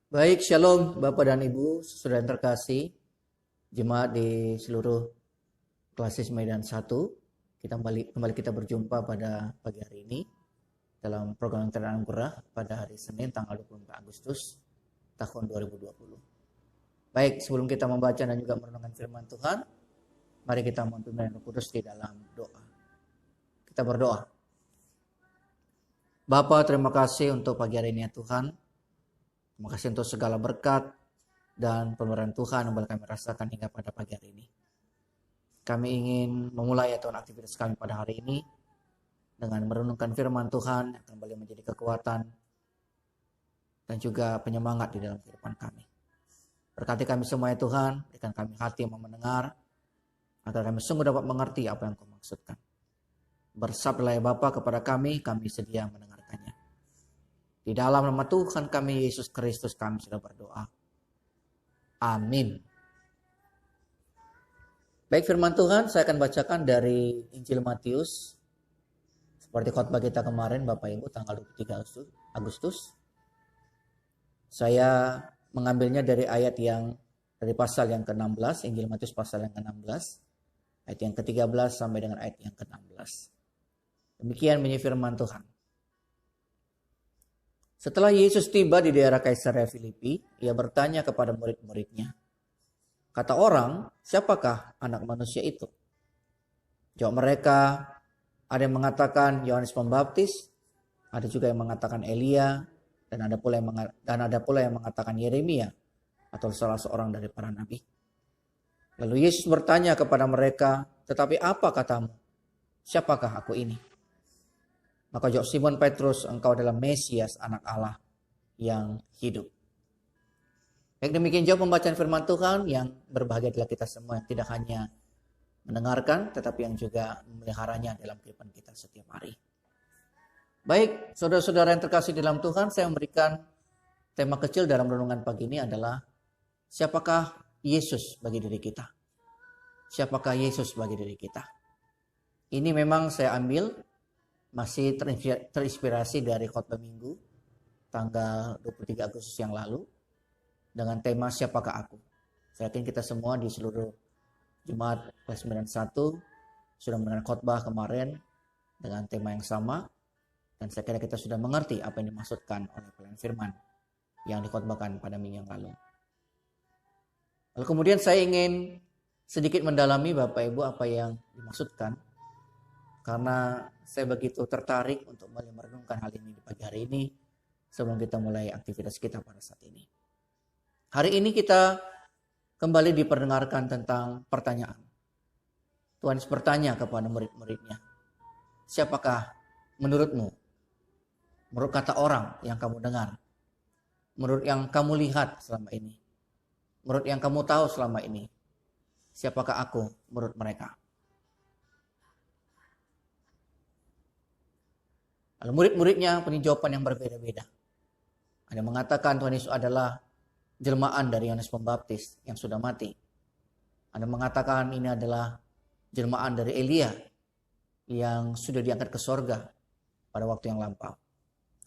Baik, shalom Bapak dan Ibu, saudara yang terkasih, jemaat di seluruh Klasis Medan 1. Kembali kita berjumpa pada pagi hari ini dalam program Terang Anugerah pada hari Senin tanggal 24 Agustus tahun 2020. Baik, sebelum kita membaca dan juga merenungkan firman Tuhan, mari kita mempimpin Roh Kudus di dalam doa. Kita berdoa. Bapa, terima kasih untuk pagi hari ini ya Tuhan. Terima kasih untuk segala berkat dan pemberian Tuhan yang boleh kami rasakan hingga pada pagi hari ini. Kami ingin memulai ya Tuhan aktivitas kami pada hari ini dengan merenungkan firman Tuhan yang kembali menjadi kekuatan dan juga penyemangat di dalam kehidupan kami. Berkati kami semua ya Tuhan, berikan kami hati yang mau mendengar agar kami sungguh dapat mengerti apa yang Kau maksudkan. Bersabdalah ya Bapa kepada kami sedia mendengarkannya. Di dalam nama Tuhan kami Yesus Kristus kami sudah berdoa. Amin. Baik, firman Tuhan saya akan bacakan dari Injil Matius. Seperti khotbah kita kemarin Bapak Ibu tanggal 23 Agustus. Saya mengambilnya dari dari pasal yang ke-16, Injil Matius pasal yang ke-16, ayat yang ke-13 sampai dengan ayat yang ke-16. Demikian bunyi firman Tuhan. Setelah Yesus tiba di daerah Kaisarea Filipi, ia bertanya kepada murid-muridnya, kata orang, siapakah anak manusia itu? Jawab mereka, ada yang mengatakan Yohanes Pembaptis, ada juga yang mengatakan Elia, dan ada pula yang mengatakan Yeremia atau salah seorang dari para nabi. Lalu Yesus bertanya kepada mereka, tetapi apa katamu? Siapakah aku ini? Maka jawab Simon Petrus, engkau adalah Mesias, anak Allah yang hidup. Baik, demikian jawab pembacaan firman Tuhan yang berbahagia adalah kita semua yang tidak hanya mendengarkan tetapi yang juga memeliharanya dalam kehidupan kita setiap hari. Baik, saudara-saudara yang terkasih dalam Tuhan, saya memberikan tema kecil dalam renungan pagi ini adalah siapakah Yesus bagi diri kita? Siapakah Yesus bagi diri kita? Ini memang saya ambil masih terinspirasi dari khotbah minggu tanggal 23 Agustus yang lalu dengan tema siapakah aku. Saya yakin kita semua di seluruh jemaat kelas 91 sudah mendengar khotbah kemarin dengan tema yang sama dan saya kira kita sudah mengerti apa yang dimaksudkan oleh pelayan firman yang dikhotbahkan pada minggu yang lalu. Lalu kemudian saya ingin sedikit mendalami Bapak Ibu apa yang dimaksudkan karena saya begitu tertarik untuk mulai merenungkan hal ini di pagi hari ini sebelum kita mulai aktivitas kita pada saat ini. Hari ini kita kembali diperdengarkan tentang pertanyaan. Tuhan Yesus bertanya kepada murid-muridnya, siapakah menurutmu? Menurut kata orang yang kamu dengar, menurut yang kamu lihat selama ini, menurut yang kamu tahu selama ini, siapakah aku menurut mereka? Lalu murid-muridnya punya jawaban yang berbeda-beda. Ada yang mengatakan Tuhan Yesus adalah jelmaan dari Yohanes Pembaptis yang sudah mati. Ada yang mengatakan ini adalah jelmaan dari Elia yang sudah diangkat ke sorga pada waktu yang lampau.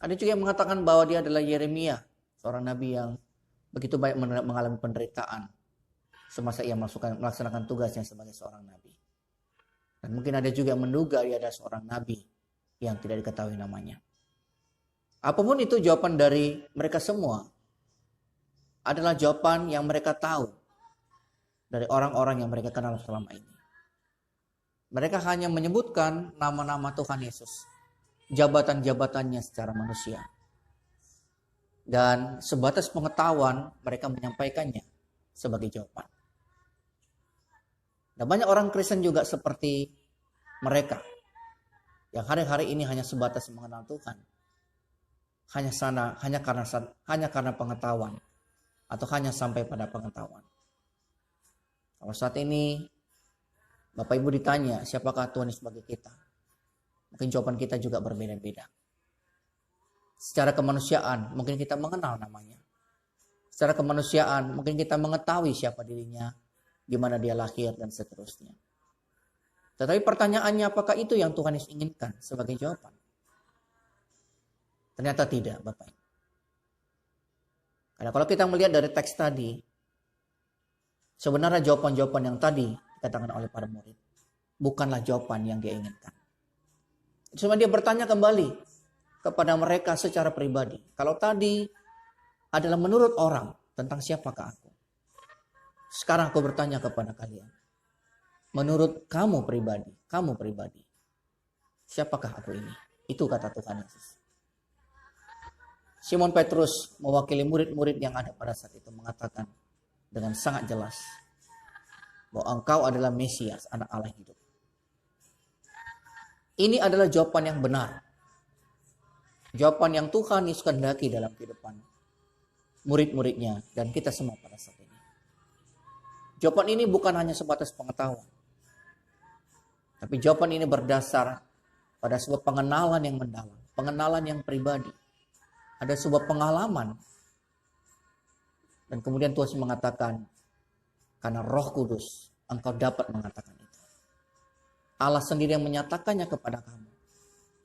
Ada juga yang mengatakan bahwa dia adalah Yeremia, seorang nabi yang begitu banyak mengalami penderitaan semasa ia melaksanakan tugasnya sebagai seorang nabi. Dan mungkin ada juga yang menduga dia adalah seorang nabi yang tidak diketahui namanya. Apapun itu jawaban dari mereka semua adalah jawaban yang mereka tahu dari orang-orang yang mereka kenal selama ini. Mereka hanya menyebutkan nama-nama Tuhan Yesus, jabatan-jabatannya secara manusia. Dan sebatas pengetahuan mereka menyampaikannya sebagai jawaban. Dan banyak orang Kristen juga seperti mereka yang hari-hari ini hanya sebatas mengenal Tuhan. Hanya karena pengetahuan atau hanya sampai pada pengetahuan. Kalau saat ini Bapak Ibu ditanya siapakah Tuhan sebagai kita? Mungkin jawaban kita juga berbeda-beda. Secara kemanusiaan mungkin kita mengenal namanya. Secara kemanusiaan mungkin kita mengetahui siapa dirinya, di mana dia lahir dan seterusnya. Tetapi pertanyaannya apakah itu yang Tuhan Yesus inginkan sebagai jawaban? Ternyata tidak, Bapak. Karena kalau kita melihat dari teks tadi, sebenarnya jawaban-jawaban yang tadi dikatakan oleh para murid bukanlah jawaban yang dia inginkan. Cuma dia bertanya kembali kepada mereka secara pribadi. Kalau tadi adalah menurut orang tentang siapakah aku. Sekarang aku bertanya kepada kalian. Menurut kamu pribadi, siapakah aku ini? Itu kata Tuhan Yesus. Simon Petrus mewakili murid-murid yang ada pada saat itu mengatakan dengan sangat jelas bahwa engkau adalah Mesias, anak Allah yang hidup. Ini adalah jawaban yang benar. Jawaban yang Tuhan Yesus kehendaki dalam kehidupan murid-muridnya dan kita semua pada saat ini. Jawaban ini bukan hanya sebatas pengetahuan. Tapi jawaban ini berdasar pada sebuah pengenalan yang mendalam. Pengenalan yang pribadi. Ada sebuah pengalaman. Dan kemudian Tuhan mengatakan, karena Roh Kudus engkau dapat mengatakan itu. Allah sendiri yang menyatakannya kepada kamu.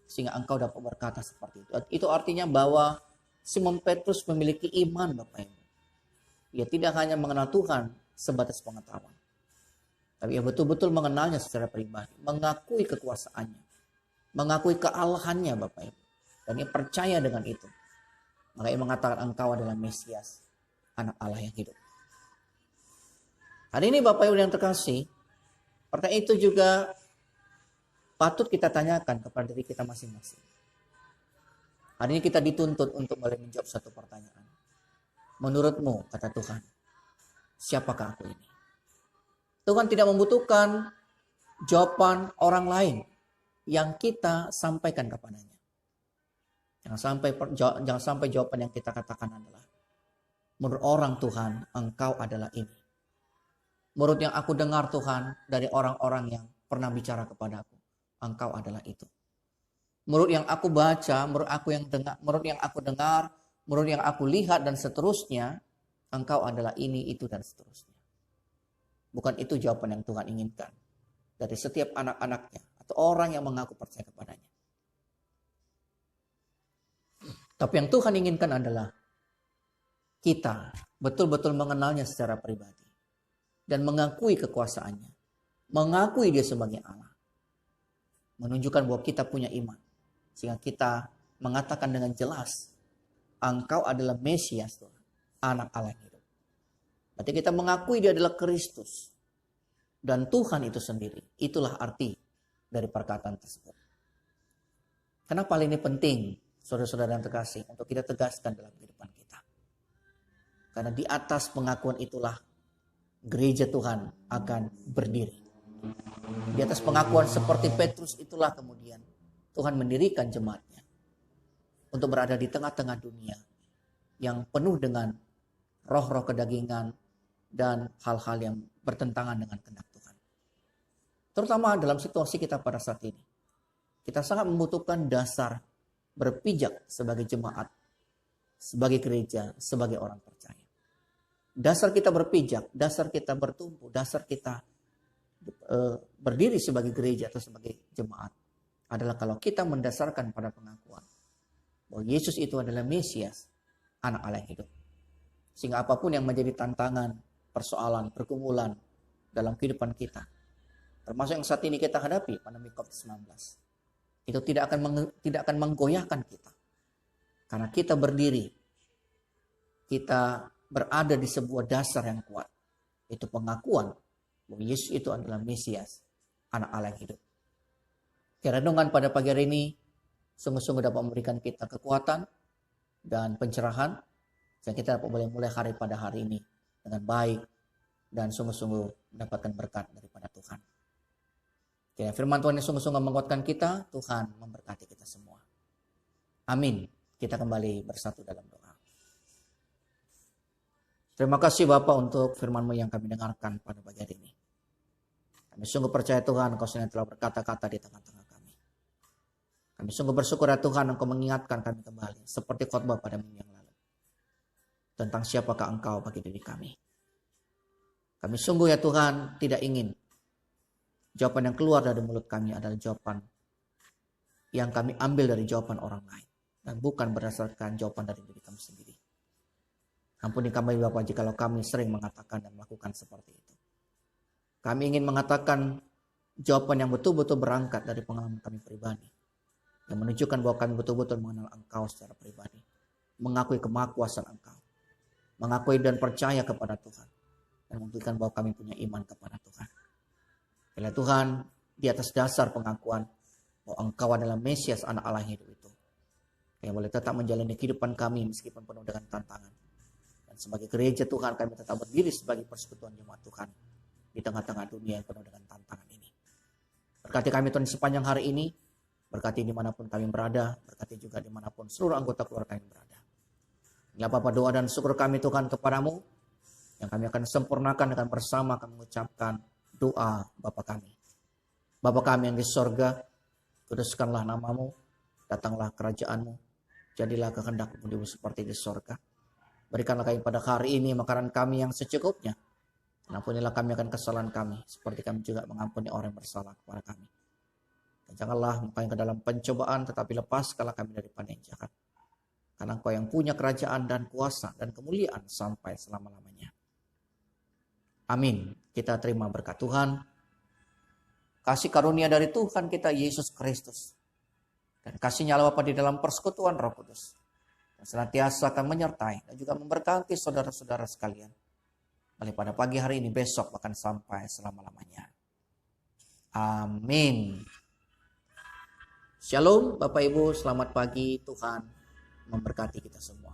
Sehingga engkau dapat berkata seperti itu. Itu artinya bahwa Simon Petrus memiliki iman, Bapak Ibu. Ia tidak hanya mengenal Tuhan sebatas pengetahuan. Tapi ia betul-betul mengenalnya secara pribadi. Mengakui kekuasaannya. Mengakui kealahannya, Bapak Ibu. Dan ia percaya dengan itu. Maka ia mengatakan engkau adalah Mesias, anak Allah yang hidup. Hari ini Bapak Ibu yang terkasih, pertanyaan itu juga patut kita tanyakan kepada diri kita masing-masing. Hari ini kita dituntut untuk mulai menjawab satu pertanyaan. Menurutmu, kata Tuhan, siapakah aku ini? Tuhan tidak membutuhkan jawaban orang lain yang kita sampaikan kepadanya. Jangan sampai jawaban yang kita katakan adalah, menurut orang Tuhan, engkau adalah ini. Menurut yang aku dengar Tuhan dari orang-orang yang pernah bicara kepadaku, engkau adalah itu. Menurut yang aku baca, menurut yang aku dengar, menurut yang aku lihat dan seterusnya, engkau adalah ini, itu dan seterusnya. Bukan itu jawaban yang Tuhan inginkan dari setiap anak-anaknya atau orang yang mengaku percaya kepadanya. Tapi yang Tuhan inginkan adalah kita betul-betul mengenalnya secara pribadi dan mengakui kekuasaannya, mengakui dia sebagai Allah, menunjukkan bahwa kita punya iman, sehingga kita mengatakan dengan jelas, engkau adalah Mesias Tuhan, anak Allah yang hidup. Berarti kita mengakui dia adalah Kristus dan Tuhan itu sendiri. Itulah arti dari perkataan tersebut. Kenapa hal ini penting, saudara-saudara yang terkasih, untuk kita tegaskan dalam kehidupan kita? Karena di atas pengakuan itulah gereja Tuhan akan berdiri. Di atas pengakuan seperti Petrus itulah kemudian Tuhan mendirikan jemaatnya untuk berada di tengah-tengah dunia yang penuh dengan roh-roh kedagingan dan hal-hal yang bertentangan dengan kehendak Tuhan. Terutama dalam situasi kita pada saat ini. Kita sangat membutuhkan dasar berpijak sebagai jemaat, sebagai gereja, sebagai orang percaya. Dasar kita berpijak, dasar kita bertumbuh, dasar kita berdiri sebagai gereja atau sebagai jemaat adalah kalau kita mendasarkan pada pengakuan bahwa Yesus itu adalah Mesias, anak Allah yang hidup. Sehingga apapun yang menjadi tantangan, persoalan, pergumulan dalam kehidupan kita, termasuk yang saat ini kita hadapi, pandemi COVID-19, itu tidak akan menggoyahkan kita. Karena kita berdiri, kita berada di sebuah dasar yang kuat. Itu pengakuan bahwa Yesus itu adalah Mesias, anak Allah yang hidup. Renungan pada pagi hari ini sungguh-sungguh dapat memberikan kita kekuatan dan pencerahan, sehingga kita dapat mulai hari pada hari ini dengan baik dan sungguh-sungguh mendapatkan berkat daripada Tuhan. Kiranya firman Tuhan yang sungguh-sungguh menguatkan kita, Tuhan memberkati kita semua. Amin. Kita kembali bersatu dalam doa. Terima kasih Bapa untuk firman-Mu yang kami dengarkan pada pagi hari ini. Kami sungguh percaya Tuhan, Engkau sendiri telah berkata-kata di tengah-tengah kami. Kami sungguh bersyukur ya Tuhan, Engkau mengingatkan kami kembali, seperti khotbah pada minggu yang lalu, tentang siapakah Engkau bagi diri kami. Kami sungguh ya Tuhan tidak ingin jawaban yang keluar dari mulut kami adalah jawaban yang kami ambil dari jawaban orang lain, dan bukan berdasarkan jawaban dari diri kami sendiri. Ampuni kami Bapa jikalau kami sering mengatakan dan melakukan seperti itu. Kami ingin mengatakan jawaban yang betul-betul berangkat dari pengalaman kami pribadi. Yang menunjukkan bahwa kami betul-betul mengenal Engkau secara pribadi. Mengakui kemahakuasaan Engkau. Mengakui dan percaya kepada Tuhan. Dan membuktikan bahwa kami punya iman kepada Tuhan. Bila Tuhan, di atas dasar pengakuan bahwa Engkau adalah Mesias, anak Allah yang hidup itu. Yang boleh tetap menjalani kehidupan kami meskipun penuh dengan tantangan. Dan sebagai gereja Tuhan, kami tetap berdiri sebagai persekutuan jemaat Tuhan. Di tengah-tengah dunia yang penuh dengan tantangan ini. Berkati kami Tuhan sepanjang hari ini. Berkati dimanapun kami berada. Berkati juga dimanapun seluruh anggota keluarga kami berada. Inilah Bapa doa dan syukur kami Tuhan kepadamu. Yang kami akan sempurnakan dengan bersama kami mengucapkan doa Bapa kami. Bapa kami yang di sorga. Kuduskanlah namamu. Datanglah kerajaanmu. Jadilah kehendakmu di bumi seperti di sorga. Berikanlah kami pada hari ini makanan kami yang secukupnya. Ampunilah kami akan kesalahan kami. Seperti kami juga mengampuni orang yang bersalah kepada kami. Dan janganlah kami ke dalam pencobaan, tetapi lepaskanlah kami daripada yang jahat. Karena Engkau yang punya kerajaan dan kuasa dan kemuliaan sampai selama-lamanya. Amin. Kita terima berkat Tuhan. Kasih karunia dari Tuhan kita Yesus Kristus. Dan kasih nyala Bapa di dalam persekutuan Roh Kudus. Dan senantiasa akan menyertai dan juga memberkati saudara-saudara sekalian. Mulai pada pagi hari ini, besok bahkan sampai selama-lamanya. Amin. Shalom Bapak Ibu, selamat pagi. Tuhan memberkati kita semua.